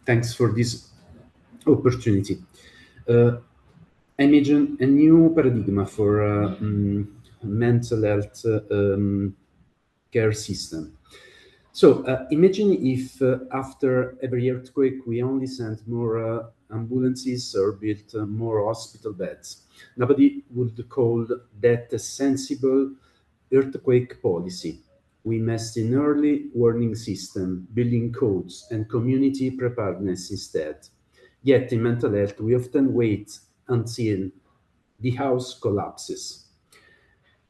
Thanks for this opportunity. I imagine a new paradigm for mental health care system. So imagine if after every earthquake we only sent more ambulances or built more hospital beds. Nobody would call that a sensible earthquake policy. We invest in early warning system, building codes, and community preparedness instead. Yet in mental health, we often wait until the house collapses.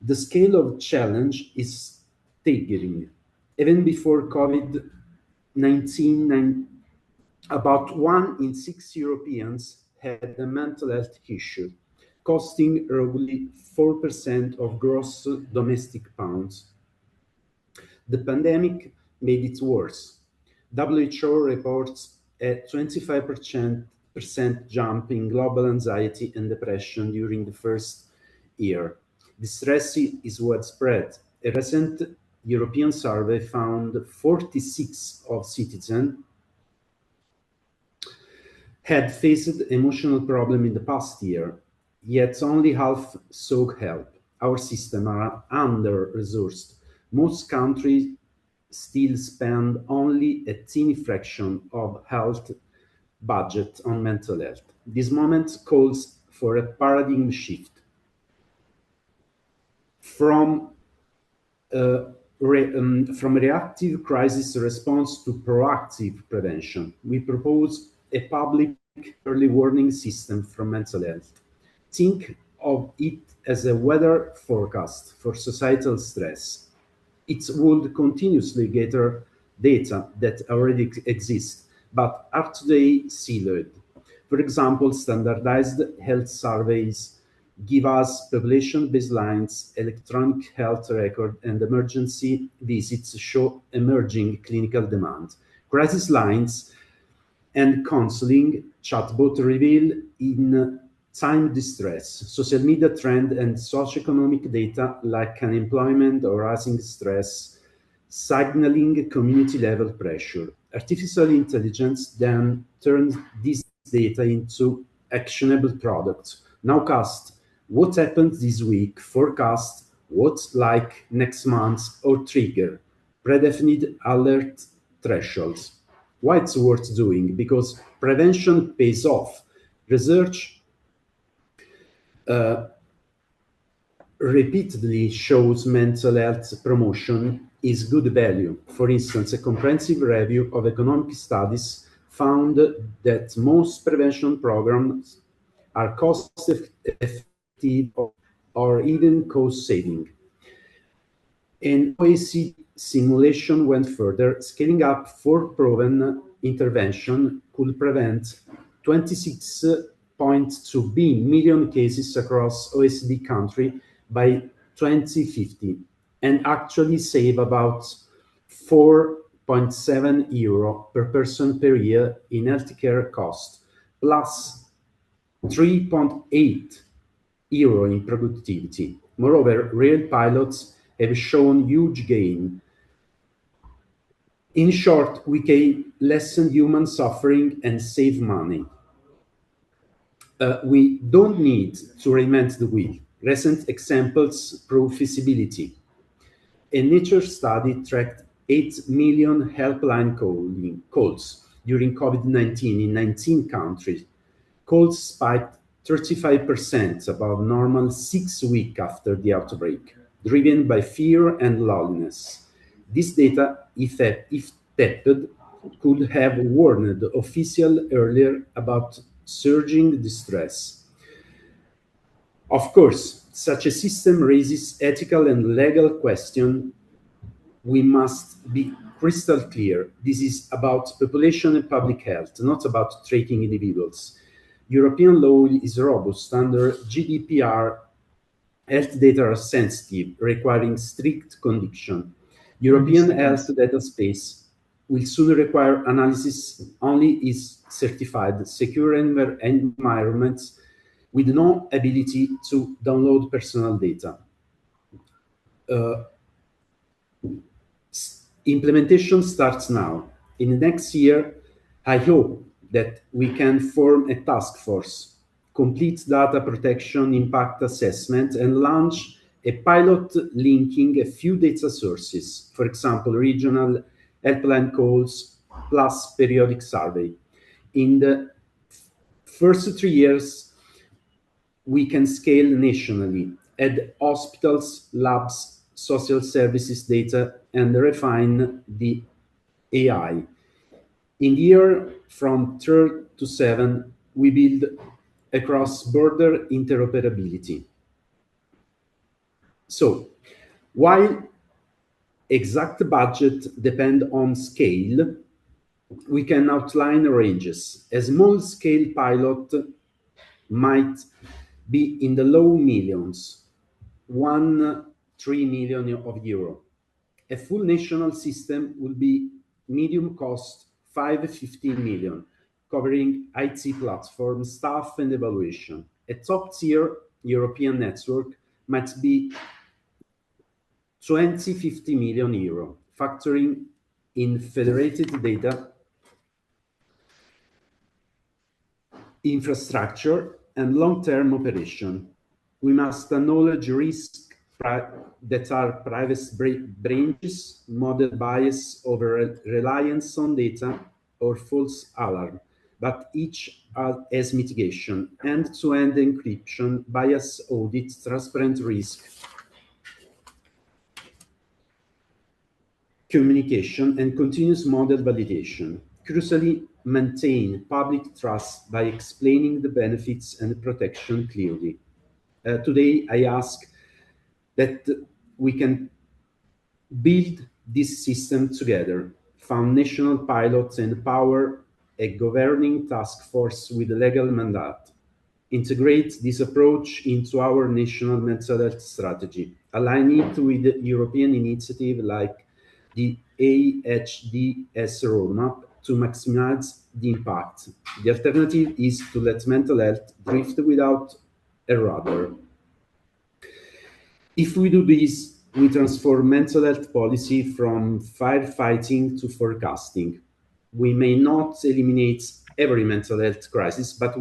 The scale of challenge is staggering. Even before COVID-19, about 1 in 6 Europeans had a mental health issue, costing roughly 4% of gross domestic pounds. The pandemic made it worse. WHO reports a 25% jump in global anxiety and depression during the first year. The stress is widespread. A recent European survey found 46 of citizens had faced emotional problem in the past year, yet only half sought help. Our systems are under-resourced. Most countries still spend only a teeny fraction of health budget on mental health. This moment calls for a paradigm shift from reactive crisis response to proactive prevention. We propose a public early warning system for mental health. Think of it as a weather forecast for societal stress. It would continuously gather data that already exist, but are today siloed. For example, standardized health surveys give us population baselines, electronic health record, and emergency visits show emerging clinical demand. Crisis lines and counseling chatbot reveal in time distress, social media trend, and socioeconomic data like unemployment or rising stress, signaling community level pressure. Artificial intelligence then turns this data into actionable products. Nowcast what happened this week, forecast what's like next month, or trigger predefined alert thresholds. Why it's worth doing? Because prevention pays off. Research repeatedly shows mental health promotion is good value. For instance, a comprehensive review of economic studies found that most prevention programs are cost-effective or even cost-saving. An OECD simulation went further, scaling up for proven intervention could prevent 26.2 million cases across OECD countries by 2050 and actually save about €4.7 per person per year in healthcare costs, plus €3.8 in productivity. Moreover, real pilots have shown huge gain. In short, we can lessen human suffering and save money. We don't need to reinvent the wheel. Recent examples prove feasibility. A Nature study tracked 8 million helpline calls during COVID-19 in 19 countries. Calls spiked 35% above normal 6 weeks after the outbreak, driven by fear and loneliness. This data, if tapped, could have warned officials earlier about surging distress. Of course, such a system raises ethical and legal questions. We must be crystal clear. This is about population and public health, not about tracking individuals. European law is robust. Under GDPR, health data are sensitive, requiring strict condition. European health data space will soon require analysis only is certified, secure environments with no ability to download personal data. Implementation starts now. In the next year, I hope that we can form a task force, complete data protection impact assessment, and launch a pilot linking a few data sources, for example, regional helpline calls plus periodic survey. In the first 3 years, we can scale nationally, add hospitals, labs, social services data, and refine the AI. In the year from third to 7, we build a cross-border interoperability. So, while exact budget depend on scale, we can outline ranges. A small-scale pilot might be in the low millions, 3 million of euro. A full national system will be medium cost, 15 million, covering IT platform, staff, and evaluation. A top-tier European network might be 50 million euro, factoring in federated data, infrastructure, and long-term operation. We must acknowledge risks that are privacy breaches, model bias over reliance on data, or false alarm, but each has mitigation, end-to-end encryption, bias audit, transparent risk, communication, and continuous model validation. Crucially, maintain public trust by explaining the benefits and protection clearly. Today, I ask that we can build this system together, found national pilots, and power a governing task force with a legal mandate. Integrate this approach into our national mental health strategy. Align it with the European initiative like the AHDS roadmap to maximize the impact. The alternative is to let mental health drift without a rudder. If we do this, we transform mental health policy from firefighting to forecasting. We may not eliminate every mental health crisis, but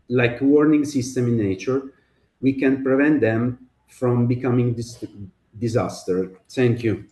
like warning system in nature, we can prevent them from becoming disaster. Thank you.